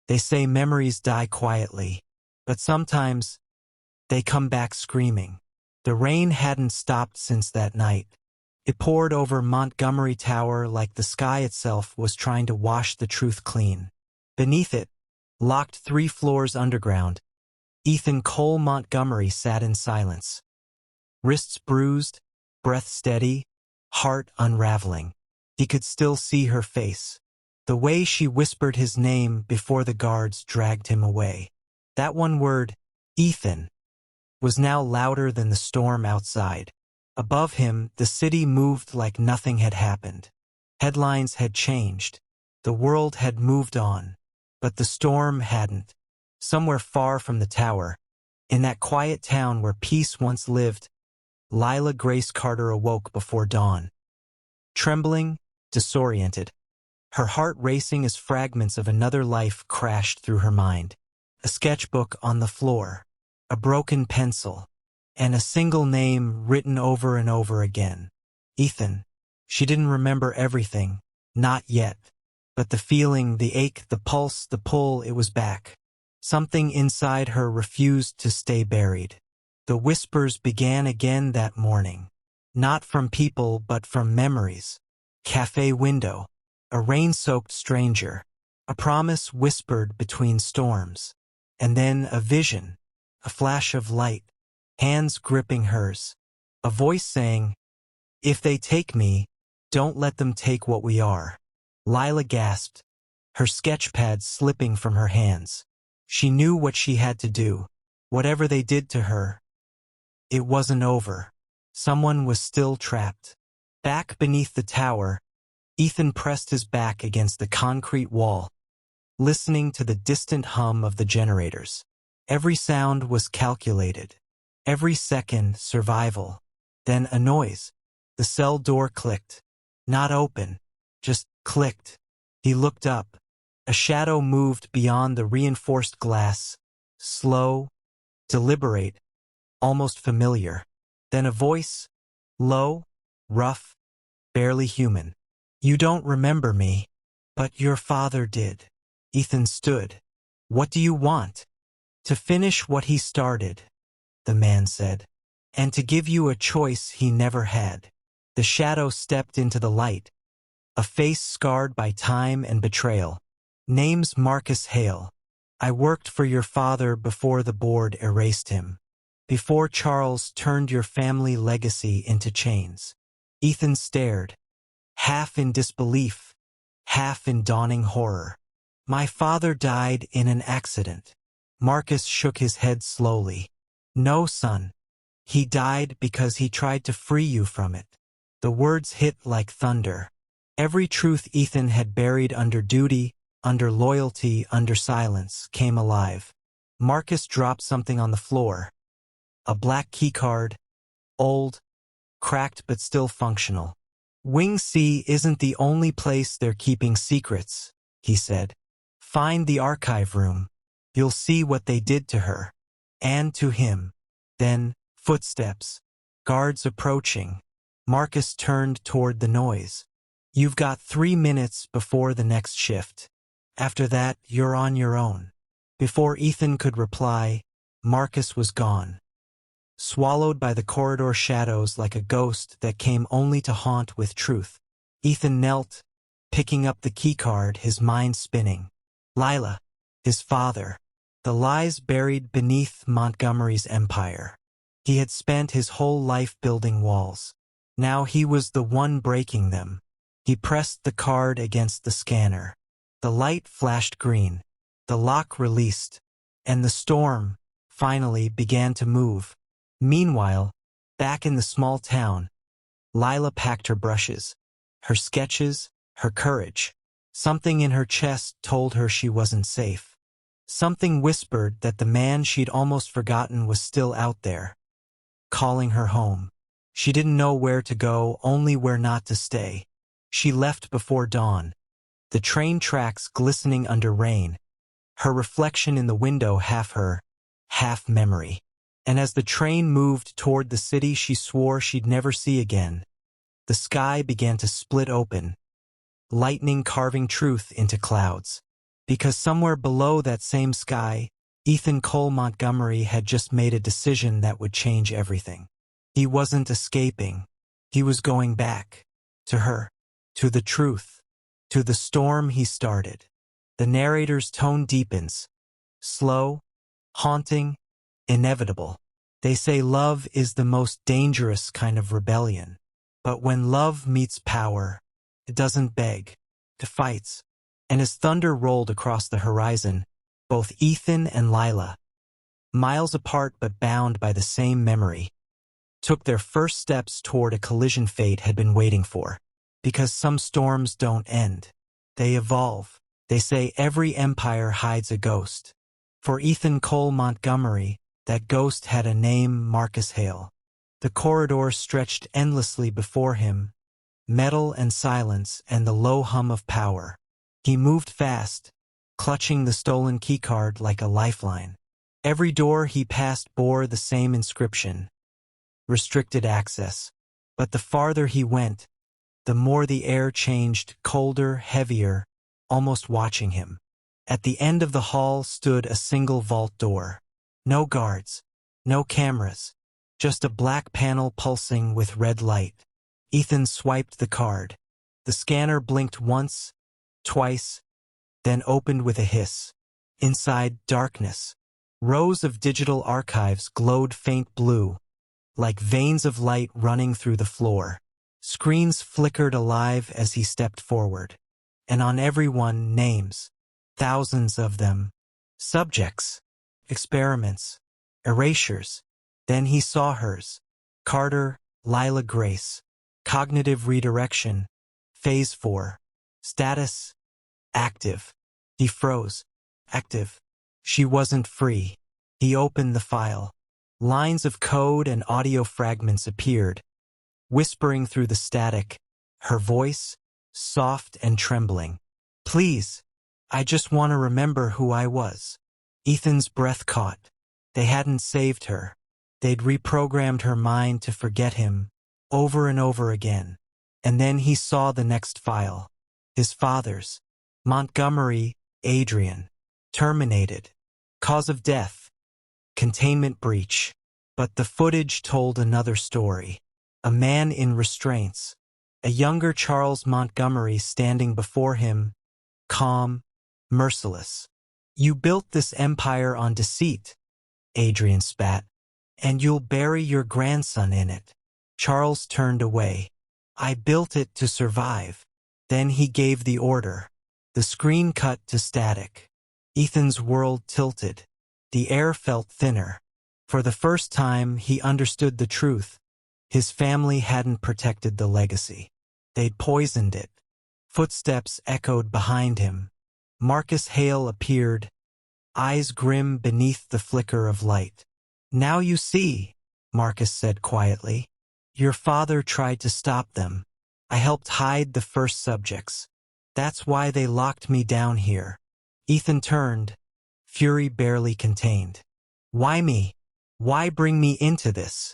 They say memories die quietly, but sometimes they come back screaming. The rain hadn't stopped since that night. It poured over Montgomery Tower like the sky itself was trying to wash the truth clean. Beneath it, locked 3 floors underground, Ethan Cole Montgomery sat in silence. Wrists bruised, breath steady, heart unraveling. He could still see her face. The way she whispered his name before the guards dragged him away. That one word, Ethan, was now louder than the storm outside. Above him, the city moved like nothing had happened. Headlines had changed. The world had moved on. But the storm hadn't. Somewhere far from the tower, in that quiet town where peace once lived, Lila Grace Carter awoke before dawn. Trembling, disoriented, her heart racing as fragments of another life crashed through her mind. A sketchbook on the floor, a broken pencil, and a single name written over and over again. Ethan. She didn't remember everything, not yet. But the feeling, the ache, the pulse, the pull, it was back. Something inside her refused to stay buried. The whispers began again that morning. Not from people, but from memories. Cafe window. A rain-soaked stranger. A promise whispered between storms. And then a vision. A flash of light. Hands gripping hers. A voice saying, "If they take me, don't let them take what we are." Lila gasped, her sketchpad slipping from her hands. She knew what she had to do. Whatever they did to her, it wasn't over. Someone was still trapped. Back beneath the tower, Ethan pressed his back against the concrete wall, listening to the distant hum of the generators. Every sound was calculated. Every second, survival. Then a noise. The cell door clicked. Not open, just clicked. He looked up. A shadow moved beyond the reinforced glass. Slow, deliberate, almost familiar. Then a voice, low, rough, barely human. "You don't remember me, but your father did." Ethan stood. "What do you want?" "To finish what he started," the man said, "and to give you a choice he never had." The shadow stepped into the light, a face scarred by time and betrayal. "Name's Marcus Hale. I worked for your father before the board erased him. Before Charles turned your family legacy into chains." Ethan stared, half in disbelief, half in dawning horror. "My father died in an accident." Marcus shook his head slowly. "No, son. He died because he tried to free you from it." The words hit like thunder. Every truth Ethan had buried under duty, under loyalty, under silence, came alive. Marcus dropped something on the floor. A black keycard, old, cracked but still functional. "Wing C isn't the only place they're keeping secrets," he said. "Find the archive room. You'll see what they did to her. And to him." Then, footsteps. Guards approaching. Marcus turned toward the noise. "You've got 3 minutes before the next shift. After that, you're on your own." Before Ethan could reply, Marcus was gone. Swallowed by the corridor shadows like a ghost that came only to haunt with truth. Ethan knelt, picking up the keycard, his mind spinning. Lila, his father, the lies buried beneath Montgomery's empire. He had spent his whole life building walls. Now he was the one breaking them. He pressed the card against the scanner. The light flashed green. The lock released. And the storm, finally, began to move. Meanwhile, back in the small town, Lila packed her brushes, her sketches, her courage. Something in her chest told her she wasn't safe. Something whispered that the man she'd almost forgotten was still out there, calling her home. She didn't know where to go, only where not to stay. She left before dawn, the train tracks glistening under rain, her reflection in the window half her, half memory. And as the train moved toward the city she swore she'd never see again, the sky began to split open, lightning carving truth into clouds. Because somewhere below that same sky, Ethan Cole Montgomery had just made a decision that would change everything. He wasn't escaping. He was going back. To her. To the truth. To the storm he started. The narrator's tone deepens. Slow, haunting, inevitable. They say love is the most dangerous kind of rebellion. But when love meets power, it doesn't beg. It fights. And as thunder rolled across the horizon, both Ethan and Lila, miles apart but bound by the same memory, took their first steps toward a collision fate had been waiting for. Because some storms don't end. They evolve. They say every empire hides a ghost. For Ethan Cole Montgomery, that ghost had a name: Marcus Hale. The corridor stretched endlessly before him, metal and silence and the low hum of power. He moved fast, clutching the stolen keycard like a lifeline. Every door he passed bore the same inscription: restricted access. But the farther he went, the more the air changed, colder, heavier, almost watching him. At the end of the hall stood a single vault door. No guards, no cameras, just a black panel pulsing with red light. Ethan swiped the card. The scanner blinked once, twice, then opened with a hiss. Inside, darkness. Rows of digital archives glowed faint blue, like veins of light running through the floor. Screens flickered alive as he stepped forward. And on every one, names. Thousands of them. Subjects. Experiments. Erasures. Then he saw hers. Carter, Lila Grace. Cognitive redirection. Phase 4. Status. Active. He froze. Active. She wasn't free. He opened the file. Lines of code and audio fragments appeared, whispering through the static, her voice, soft and trembling. Please, I just want to remember who I was. Ethan's breath caught. They hadn't saved her. They'd reprogrammed her mind to forget him, over and over again. And then he saw the next file. His father's. Montgomery, Adrian. Terminated. Cause of death. Containment breach. But the footage told another story. A man in restraints. A younger Charles Montgomery standing before him, calm, merciless. You built this empire on deceit, Adrian spat, and you'll bury your grandson in it. Charles turned away. I built it to survive. Then he gave the order. The screen cut to static. Ethan's world tilted. The air felt thinner. For the first time, he understood the truth. His family hadn't protected the legacy. They'd poisoned it. Footsteps echoed behind him. Marcus Hale appeared, eyes grim beneath the flicker of light. Now you see, Marcus said quietly. Your father tried to stop them. I helped hide the first subjects. That's why they locked me down here. Ethan turned, fury barely contained. Why me? Why bring me into this?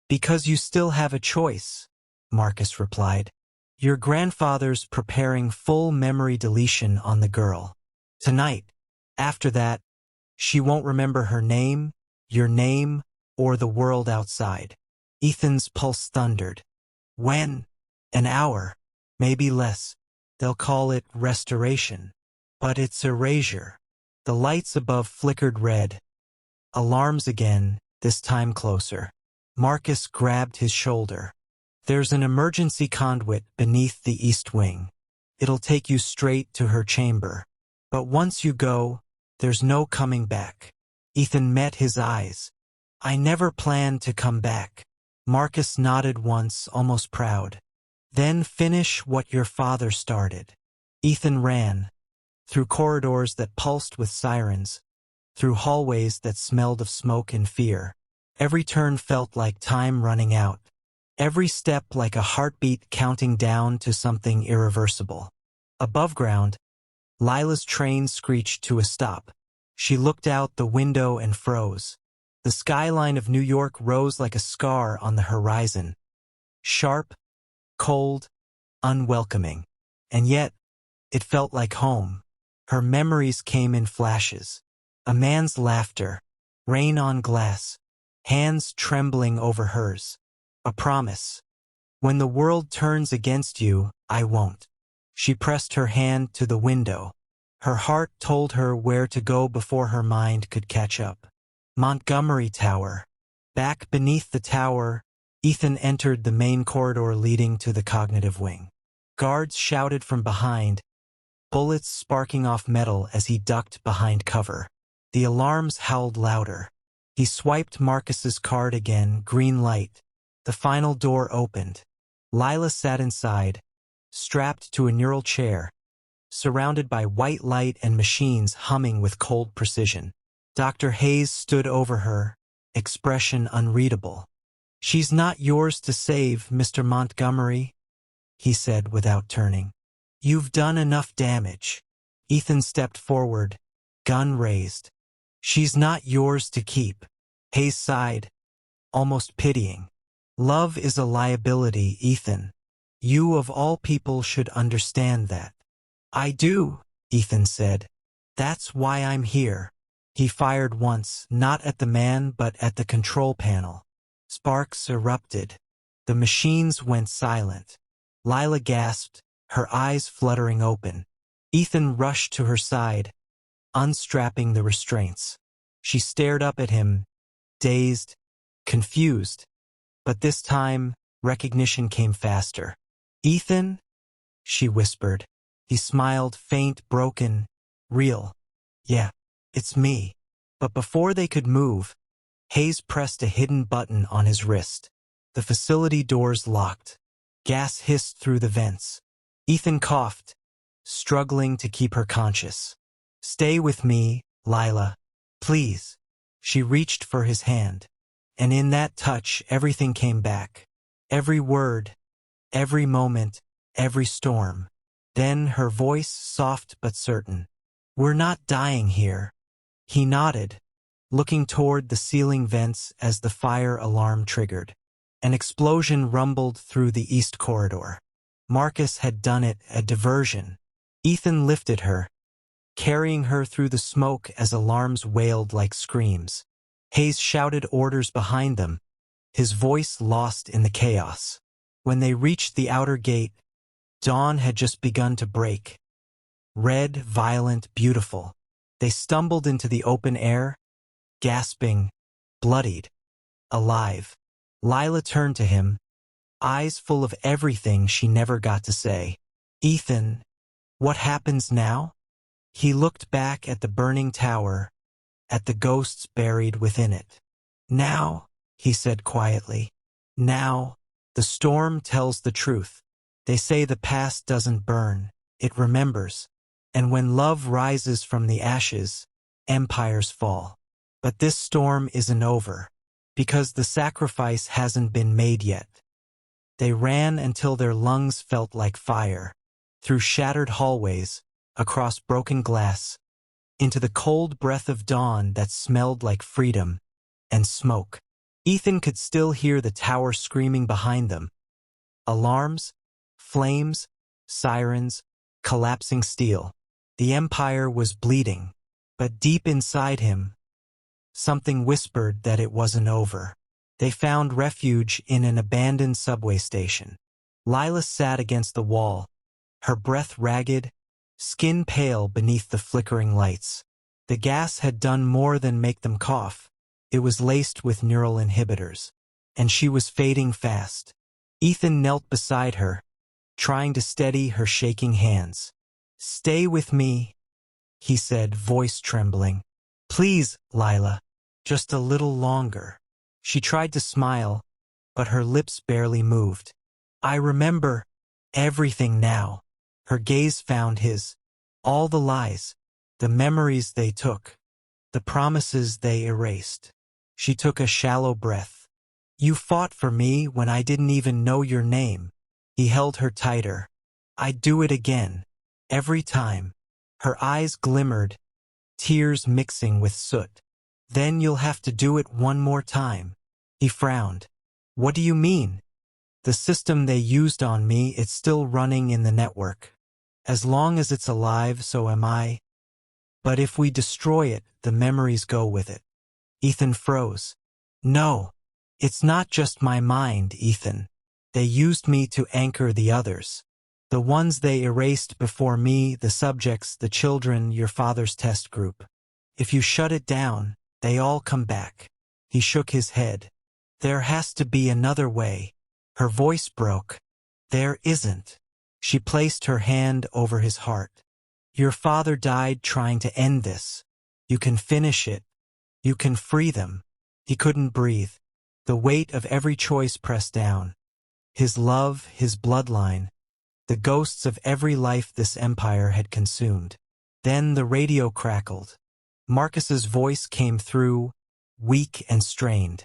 Because you still have a choice, Marcus replied. Your grandfather's preparing full memory deletion on the girl. Tonight. After that, she won't remember her name, your name, or the world outside. Ethan's pulse thundered. When? An hour. Maybe less. They'll call it restoration. But it's erasure. The lights above flickered red. Alarms again, this time closer. Marcus grabbed his shoulder. There's an emergency conduit beneath the east wing. It'll take you straight to her chamber. But once you go, there's no coming back. Ethan met his eyes. I never planned to come back. Marcus nodded once, almost proud. Then finish what your father started. Ethan ran. Through corridors that pulsed with sirens. Through hallways that smelled of smoke and fear. Every turn felt like time running out. Every step like a heartbeat counting down to something irreversible. Above ground, Lila's train screeched to a stop. She looked out the window and froze. The skyline of New York rose like a scar on the horizon. Sharp, cold, unwelcoming. And yet, it felt like home. Her memories came in flashes. A man's laughter, rain on glass, hands trembling over hers. A promise. When the world turns against you, I won't. She pressed her hand to the window. Her heart told her where to go before her mind could catch up. Montgomery Tower. Back beneath the tower, Ethan entered the main corridor leading to the cognitive wing. Guards shouted from behind, bullets sparking off metal as he ducked behind cover. The alarms howled louder. He swiped Marcus's card again, green light. The final door opened. Lila sat inside, strapped to a neural chair, surrounded by white light and machines humming with cold precision. Dr. Hayes stood over her, expression unreadable. "She's not yours to save, Mr. Montgomery," he said without turning. "You've done enough damage." Ethan stepped forward, gun raised. "She's not yours to keep." Hayes sighed, almost pitying. "Love is a liability, Ethan. You of all people should understand that." "I do," Ethan said. "That's why I'm here." He fired once, not at the man but at the control panel. Sparks erupted. The machines went silent. Lila gasped, her eyes fluttering open. Ethan rushed to her side, unstrapping the restraints. She stared up at him, dazed, confused. But this time, recognition came faster. "Ethan?" she whispered. He smiled, faint, broken, real. "Yeah, it's me." But before they could move, Hayes pressed a hidden button on his wrist. The facility doors locked. Gas hissed through the vents. Ethan coughed, struggling to keep her conscious. "Stay with me, Lila. Please." She reached for his hand. And in that touch, everything came back. Every word, every moment, every storm. Then her voice, soft but certain. "We're not dying here." He nodded, looking toward the ceiling vents as the fire alarm triggered. An explosion rumbled through the east corridor. Marcus had done it, a diversion. Ethan lifted her, carrying her through the smoke as alarms wailed like screams. Hayes shouted orders behind them, his voice lost in the chaos. When they reached the outer gate, dawn had just begun to break. Red, violent, beautiful. They stumbled into the open air, gasping, bloodied, alive. Lila turned to him, eyes full of everything she never got to say. "Ethan, what happens now?" He looked back at the burning tower, at the ghosts buried within it. "Now," he said quietly, "now, the storm tells the truth. They say the past doesn't burn, it remembers. And when love rises from the ashes, empires fall. But this storm isn't over, because the sacrifice hasn't been made yet." They ran until their lungs felt like fire, through shattered hallways, across broken glass, into the cold breath of dawn that smelled like freedom and smoke. Ethan could still hear the tower screaming behind them. Alarms, flames, sirens, collapsing steel. The empire was bleeding, but deep inside him, something whispered that it wasn't over. They found refuge in an abandoned subway station. Lila sat against the wall, her breath ragged, skin pale beneath the flickering lights. The gas had done more than make them cough. It was laced with neural inhibitors, and she was fading fast. Ethan knelt beside her, trying to steady her shaking hands. "Stay with me," he said, voice trembling. "Please, Lila, just a little longer." She tried to smile, but her lips barely moved. "I remember everything now." Her gaze found his. All the lies, the memories they took, the promises they erased. She took a shallow breath. "You fought for me when I didn't even know your name." He held her tighter. "I'd do it again. Every time." Her eyes glimmered, tears mixing with soot. "Then you'll have to do it one more time." He frowned. "What do you mean?" "The system they used on me, it's still running in the network. As long as it's alive, so am I. But if we destroy it, the memories go with it. Ethan froze. No, it's not just my mind, Ethan. They used me to anchor the others. The ones they erased before me, the subjects, the children, your father's test group. If you shut it down, they all come back. He shook his head. There has to be another way. Her voice broke. There isn't. She placed her hand over his heart. Your father died trying to end this. You can finish it. You can free them. He couldn't breathe. The weight of every choice pressed down. His love, his bloodline, the ghosts of every life this empire had consumed. Then the radio crackled. Marcus's voice came through, weak and strained.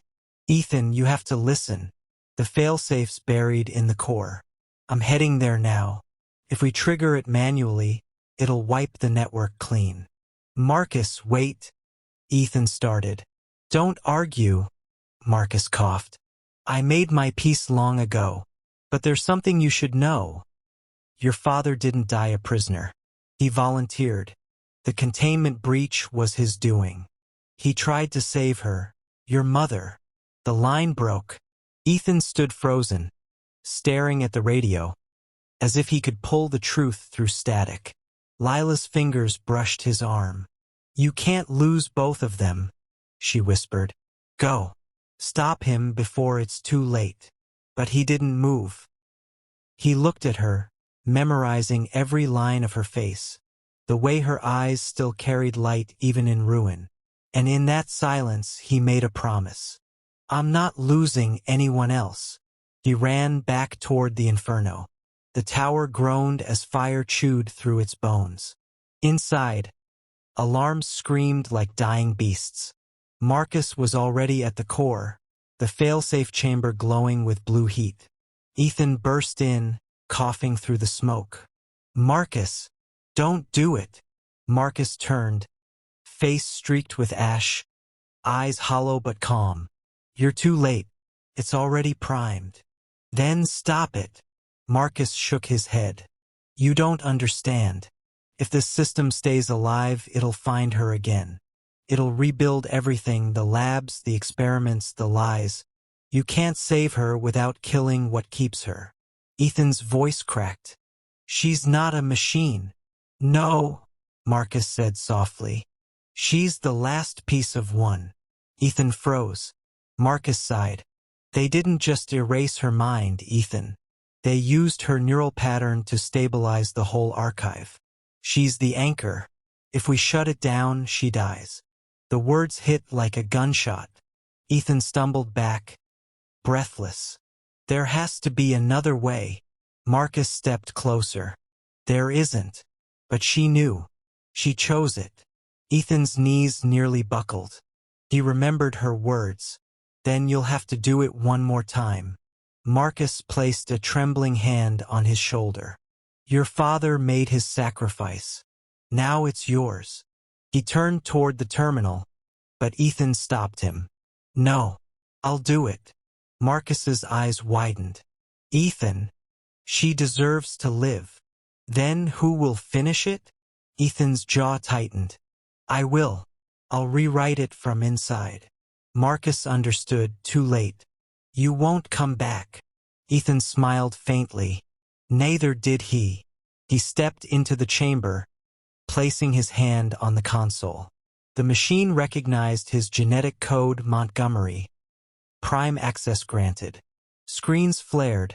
Ethan, you have to listen. The failsafe's buried in the core. I'm heading there now. If we trigger it manually, it'll wipe the network clean. Marcus, wait. Ethan started. Don't argue, Marcus coughed. I made my peace long ago. But there's something you should know. Your father didn't die a prisoner. He volunteered. The containment breach was his doing. He tried to save her, your mother. The line broke. Ethan stood frozen, staring at the radio, as if he could pull the truth through static. Lila's fingers brushed his arm. You can't lose both of them, she whispered. Go. Stop him before it's too late. But he didn't move. He looked at her, memorizing every line of her face, the way her eyes still carried light even in ruin. And in that silence he made a promise. I'm not losing anyone else. He ran back toward the inferno. The tower groaned as fire chewed through its bones. Inside, alarms screamed like dying beasts. Marcus was already at the core, the failsafe chamber glowing with blue heat. Ethan burst in, coughing through the smoke. Marcus, don't do it. Marcus turned, face streaked with ash, eyes hollow but calm. You're too late. It's already primed. Then stop it. Marcus shook his head. You don't understand. If this system stays alive, it'll find her again. It'll rebuild everything, the labs, the experiments, the lies. You can't save her without killing what keeps her. Ethan's voice cracked. She's not a machine. No, Marcus said softly. She's the last piece of one. Ethan froze. Marcus sighed. They didn't just erase her mind, Ethan. They used her neural pattern to stabilize the whole archive. She's the anchor. If we shut it down, she dies. The words hit like a gunshot. Ethan stumbled back, breathless. There has to be another way. Marcus stepped closer. There isn't. But she knew. She chose it. Ethan's knees nearly buckled. He remembered her words. Then you'll have to do it one more time. Marcus placed a trembling hand on his shoulder. Your father made his sacrifice. Now it's yours. He turned toward the terminal, but Ethan stopped him. No, I'll do it. Marcus's eyes widened. Ethan, she deserves to live. Then who will finish it? Ethan's jaw tightened. I will. I'll rewrite it from inside. Marcus understood too late. You won't come back. Ethan smiled faintly. Neither did he. He stepped into the chamber, placing his hand on the console. The machine recognized his genetic code Montgomery. Prime access granted. Screens flared,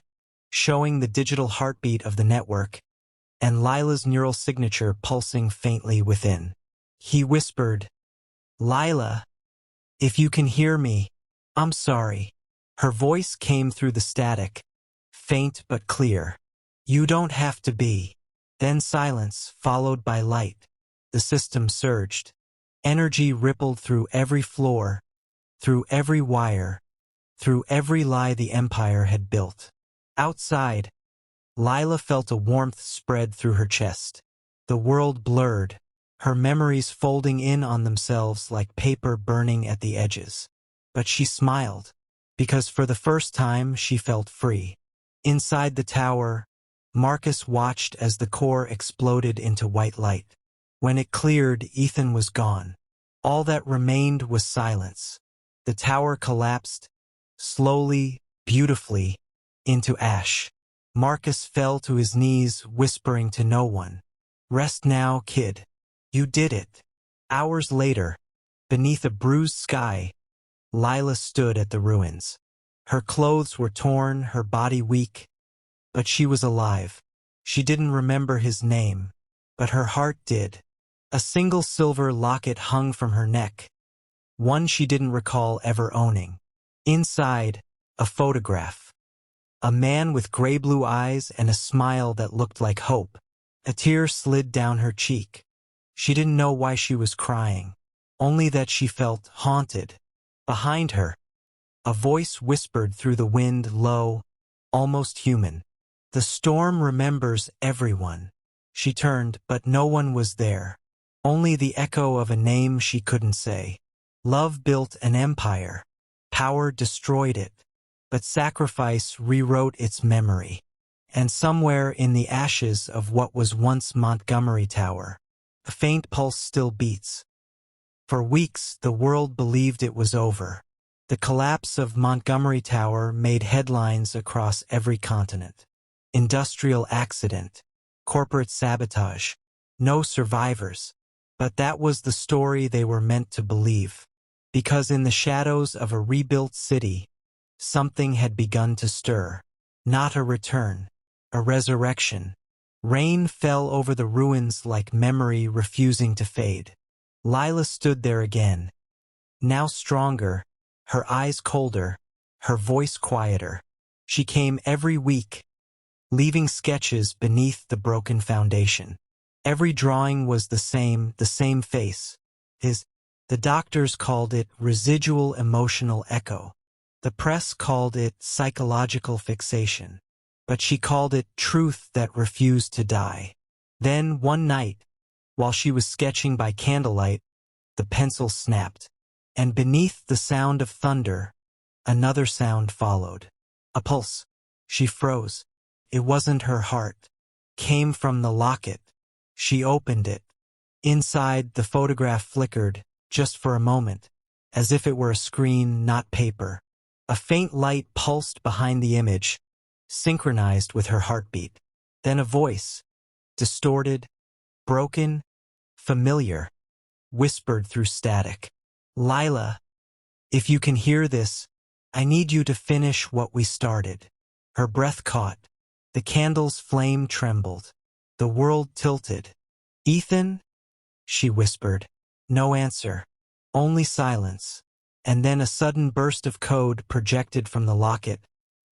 showing the digital heartbeat of the network, and Lila's neural signature pulsing faintly within. He whispered, Lila, if you can hear me, I'm sorry. Her voice came through the static, faint but clear. You don't have to be. Then silence, followed by light. The system surged. Energy rippled through every floor, through every wire, through every lie the Empire had built. Outside, Lila felt a warmth spread through her chest. The world blurred, her memories folding in on themselves like paper burning at the edges. But she smiled, because for the first time she felt free. Inside the tower, Marcus watched as the core exploded into white light. When it cleared, Ethan was gone. All that remained was silence. The tower collapsed, slowly, beautifully, into ash. Marcus fell to his knees, whispering to no one, "Rest now, kid. You did it." Hours later, beneath a bruised sky, Lila stood at the ruins. Her clothes were torn, her body weak, but she was alive. She didn't remember his name, but her heart did. A single silver locket hung from her neck, one she didn't recall ever owning. Inside, a photograph. A man with gray-blue eyes and a smile that looked like hope. A tear slid down her cheek. She didn't know why she was crying, only that she felt haunted. Behind her, a voice whispered through the wind, low, almost human. "The storm remembers everyone." She turned, but no one was there. Only the echo of a name she couldn't say. Love built an empire. Power destroyed it. But sacrifice rewrote its memory. And somewhere in the ashes of what was once Montgomery Tower, a faint pulse still beats. For weeks, the world believed it was over. The collapse of Montgomery Tower made headlines across every continent. Industrial accident, corporate sabotage, no survivors. But that was the story they were meant to believe. Because in the shadows of a rebuilt city, something had begun to stir. Not a return, a resurrection. Rain fell over the ruins like memory refusing to fade. Lila stood there again, now stronger, her eyes colder, her voice quieter. She came every week, leaving sketches beneath the broken foundation. Every drawing was the same face. The doctors called it residual emotional echo. The press called it psychological fixation. But she called it truth that refused to die. Then, one night, while she was sketching by candlelight, the pencil snapped. And beneath the sound of thunder, another sound followed. A pulse. She froze. It wasn't her heart. Came from the locket. She opened it. Inside, the photograph flickered, just for a moment, as if it were a screen, not paper. A faint light pulsed behind the image, synchronized with her heartbeat. Then a voice, distorted, broken, familiar, whispered through static. "Lila, if you can hear this, I need you to finish what we started." Her breath caught. The candle's flame trembled. The world tilted. "Ethan?" she whispered. No answer. Only silence. And then a sudden burst of code projected from the locket,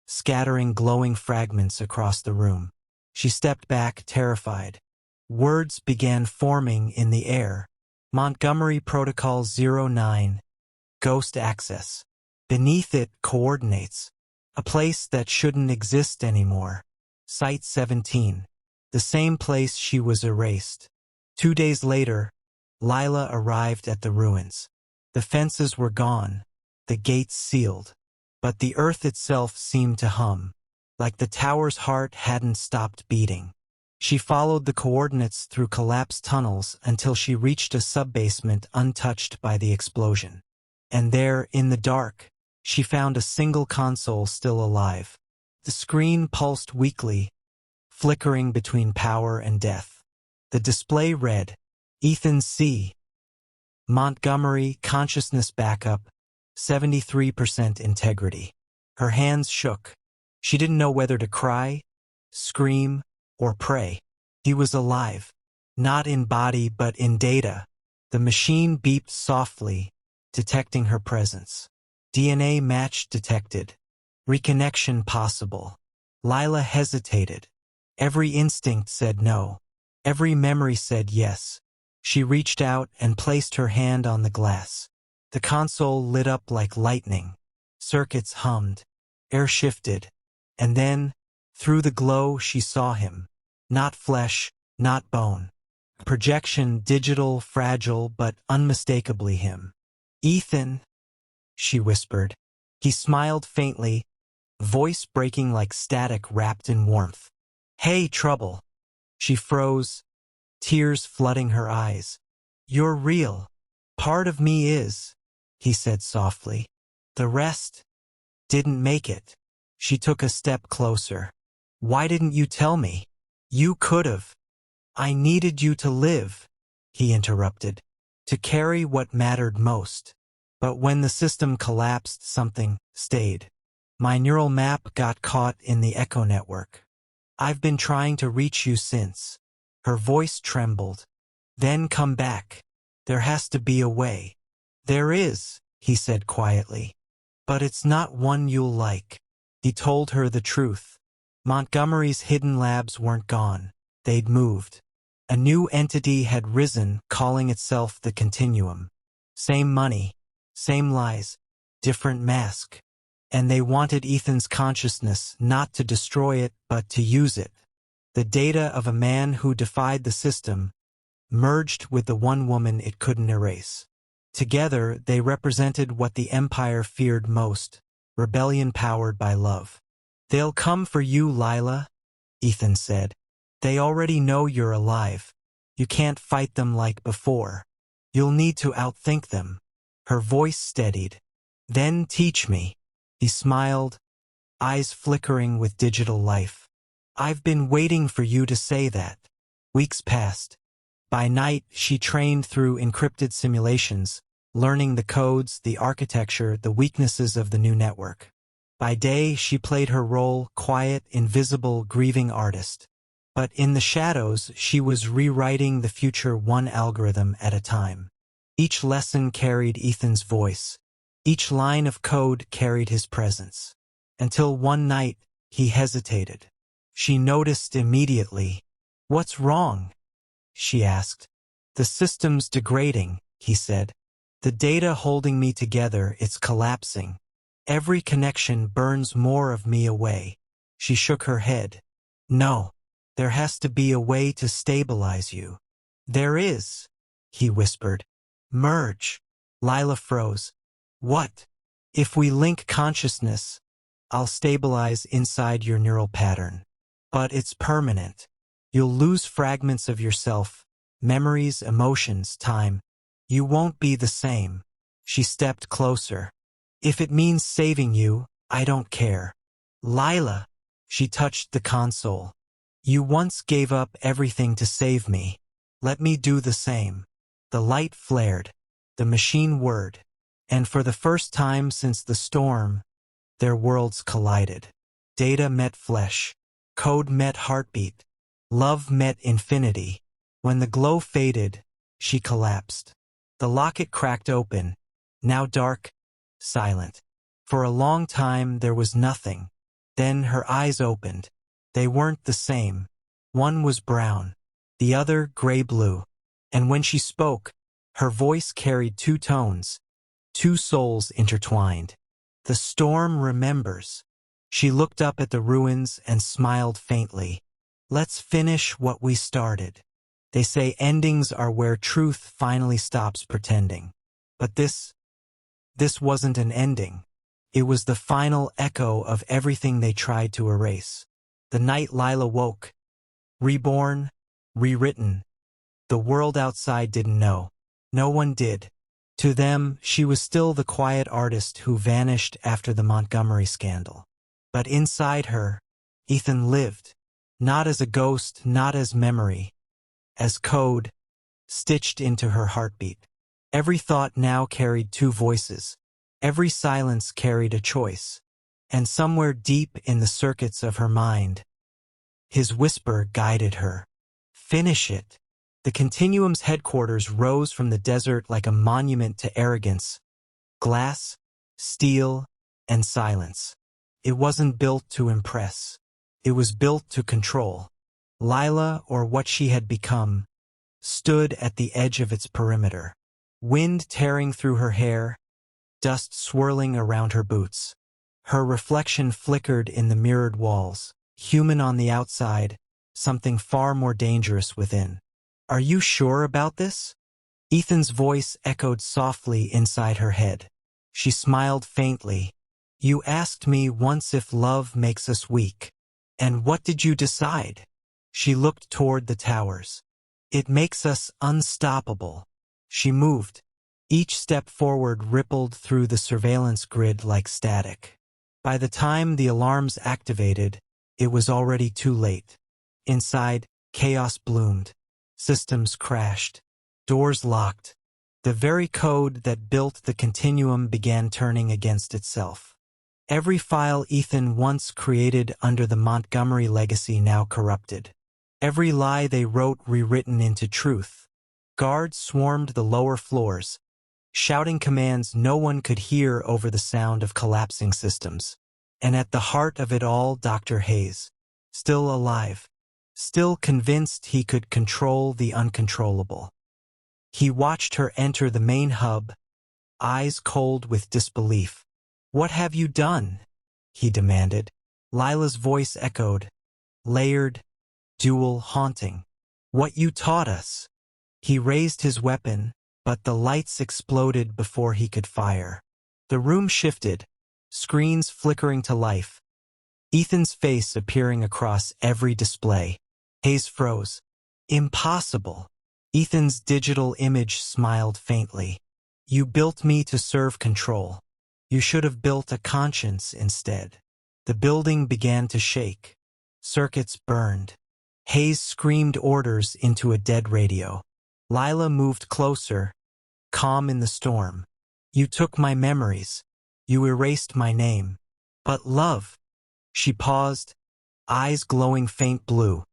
scattering glowing fragments across the room. She stepped back, terrified. Words began forming in the air. Montgomery Protocol 09. Ghost access. Beneath it, coordinates. A place that shouldn't exist anymore. Site 17. The same place she was erased. 2 days later, Lila arrived at the ruins. The fences were gone, the gates sealed. But the earth itself seemed to hum, like the tower's heart hadn't stopped beating. She followed the coordinates through collapsed tunnels until she reached a sub-basement untouched by the explosion. And there, in the dark, she found a single console still alive. The screen pulsed weakly, flickering between power and death. The display read, Ethan C. Montgomery consciousness backup, 73% integrity. Her hands shook. She didn't know whether to cry, scream, or pray. He was alive, not in body but in data. The machine beeped softly, detecting her presence. DNA match detected. Reconnection possible. Lila hesitated. Every instinct said no. Every memory said yes. She reached out and placed her hand on the glass. The console lit up like lightning. Circuits hummed. Air shifted. And then, through the glow, she saw him. Not flesh, not bone. Projection, digital, fragile, but unmistakably him. Ethan, she whispered. He smiled faintly, voice breaking like static wrapped in warmth. Hey, trouble. She froze, tears flooding her eyes. "You're real. Part of me is," he said softly. "The rest didn't make it." She took a step closer. "Why didn't you tell me? You could've." "I needed you to live," he interrupted, "to carry what mattered most. But when the system collapsed, something stayed. My neural map got caught in the echo network. I've been trying to reach you since." Her voice trembled. "Then come back. There has to be a way." "There is," he said quietly. "But it's not one you'll like." He told her the truth. Montgomery's hidden labs weren't gone. They'd moved. A new entity had risen, calling itself the Continuum. Same money, same lies, different mask. And they wanted Ethan's consciousness not to destroy it, but to use it. The data of a man who defied the system merged with the one woman it couldn't erase. Together, they represented what the Empire feared most, rebellion powered by love. "They'll come for you, Lila," Ethan said. "They already know you're alive. You can't fight them like before. You'll need to outthink them." Her voice steadied. "Then teach me." He smiled, eyes flickering with digital life. "I've been waiting for you to say that." Weeks passed. By night, she trained through encrypted simulations, learning the codes, the architecture, the weaknesses of the new network. By day, she played her role, quiet, invisible, grieving artist. But in the shadows, she was rewriting the future one algorithm at a time. Each lesson carried Ethan's voice. Each line of code carried his presence. Until one night, he hesitated. She noticed immediately. "What's wrong?" she asked. "The system's degrading," he said. "The data holding me together, it's collapsing. Every connection burns more of me away." She shook her head. "No, there has to be a way to stabilize you." "There is," he whispered. "Merge." Lila froze. "What?" "If we link consciousness, I'll stabilize inside your neural pattern. But it's permanent. You'll lose fragments of yourself, memories, emotions, time. You won't be the same." She stepped closer. "If it means saving you, I don't care." "Lila," she touched the console. "You once gave up everything to save me. Let me do the same." The light flared. The machine whirred. And for the first time since the storm, their worlds collided. Data met flesh. Code met heartbeat. Love met infinity. When the glow faded, she collapsed. The locket cracked open, now dark, silent. For a long time there was nothing. Then her eyes opened. They weren't the same. One was brown, the other gray-blue. And when she spoke, her voice carried two tones, two souls intertwined. "The storm remembers." She looked up at the ruins and smiled faintly. "Let's finish what we started." They say endings are where truth finally stops pretending. But this wasn't an ending. It was the final echo of everything they tried to erase. The night Lila woke, reborn, rewritten. The world outside didn't know. No one did. To them, she was still the quiet artist who vanished after the Montgomery scandal. But inside her, Ethan lived. Not as a ghost, not as memory. As code, stitched into her heartbeat. Every thought now carried two voices. Every silence carried a choice. And somewhere deep in the circuits of her mind, his whisper guided her. "Finish it." The Continuum's headquarters rose from the desert like a monument to arrogance. Glass, steel, and silence. It wasn't built to impress. It was built to control. Lila, or what she had become, stood at the edge of its perimeter. Wind tearing through her hair, dust swirling around her boots. Her reflection flickered in the mirrored walls. Human on the outside, something far more dangerous within. "Are you sure about this?" Ethan's voice echoed softly inside her head. She smiled faintly. "You asked me once if love makes us weak. And what did you decide?" She looked toward the towers. It makes us unstoppable. She moved. Each step forward rippled through the surveillance grid like static. By the time the alarms activated, it was already too late. Inside, chaos bloomed. Systems crashed. Doors locked. The very code that built the continuum began turning against itself. Every file Ethan once created under the Montgomery legacy now corrupted. Every lie they wrote rewritten into truth. Guards swarmed the lower floors, shouting commands no one could hear over the sound of collapsing systems. And at the heart of it all, Dr. Hayes, still alive, still convinced he could control the uncontrollable. He watched her enter the main hub, eyes cold with disbelief. "What have you done?" he demanded. Lila's voice echoed, layered, dual, haunting. "What you taught us." He raised his weapon, but the lights exploded before he could fire. The room shifted, screens flickering to life, Ethan's face appearing across every display. Hayes froze. "Impossible." Ethan's digital image smiled faintly. "You built me to serve control. You should have built a conscience instead." The building began to shake. Circuits burned. Hayes screamed orders into a dead radio. Lila moved closer, calm in the storm. "You took my memories. You erased my name. But love..." She paused, eyes glowing faint blue.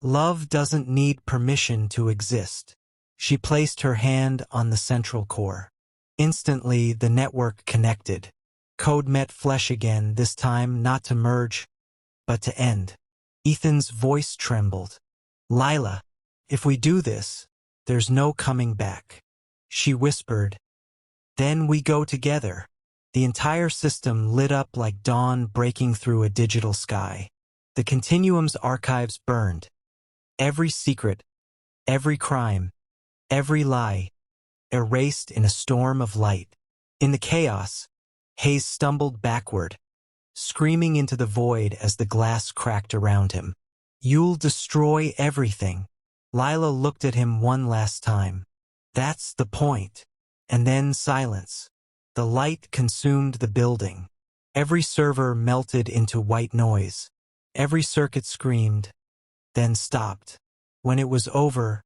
"Love doesn't need permission to exist." She placed her hand on the central core. Instantly, the network connected. Code met flesh again, this time not to merge, but to end. Ethan's voice trembled. "Lila, if we do this, there's no coming back." She whispered, "Then we go together." The entire system lit up like dawn breaking through a digital sky. The Continuum's archives burned. Every secret, every crime, every lie, erased in a storm of light. In the chaos, Hayes stumbled backward, screaming into the void as the glass cracked around him. "You'll destroy everything." Lila looked at him one last time. "That's the point." And then silence. The light consumed the building. Every server melted into white noise. Every circuit screamed, then stopped. When it was over,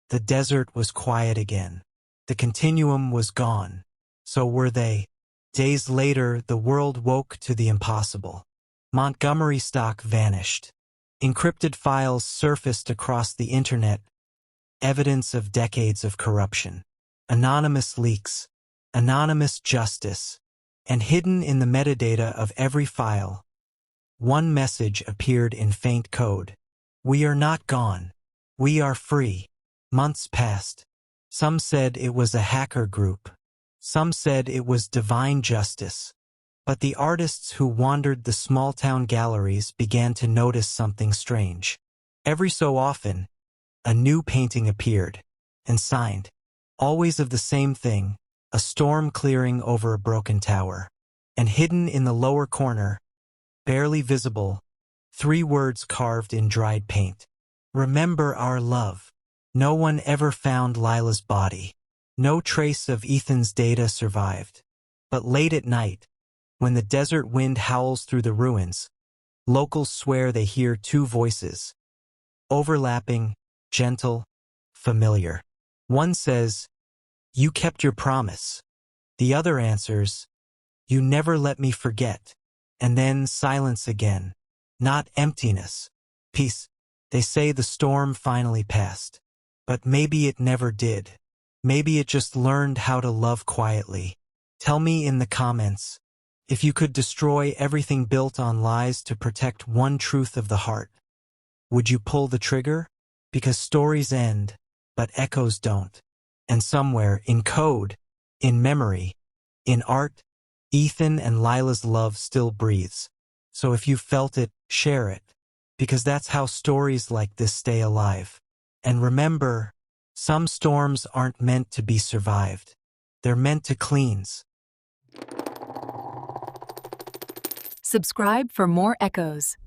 the desert was quiet again. The continuum was gone. So were they. Days later, the world woke to the impossible. Montgomery stock vanished. Encrypted files surfaced across the internet, evidence of decades of corruption. Anonymous leaks, anonymous justice, and hidden in the metadata of every file, one message appeared in faint code. "We are not gone. We are free." Months passed. Some said it was a hacker group. Some said it was divine justice. But the artists who wandered the small-town galleries began to notice something strange. Every so often, a new painting appeared, and signed, always of the same thing, a storm clearing over a broken tower. And hidden in the lower corner, barely visible, 3 words carved in dried paint. "Remember our love." No one ever found Lila's body. No trace of Ethan's data survived. But late at night, when the desert wind howls through the ruins, locals swear they hear 2 voices. Overlapping, gentle, familiar. One says, "You kept your promise." The other answers, "You never let me forget." And then silence again. Not emptiness. Peace. They say the storm finally passed. But maybe it never did. Maybe it just learned how to love quietly. Tell me in the comments, if you could destroy everything built on lies to protect one truth of the heart, would you pull the trigger? Because stories end, but echoes don't. And somewhere, in code, in memory, in art, Ethan and Lila's love still breathes. So if you felt it, share it. Because that's how stories like this stay alive. And remember, some storms aren't meant to be survived. They're meant to cleanse. Subscribe for more echoes.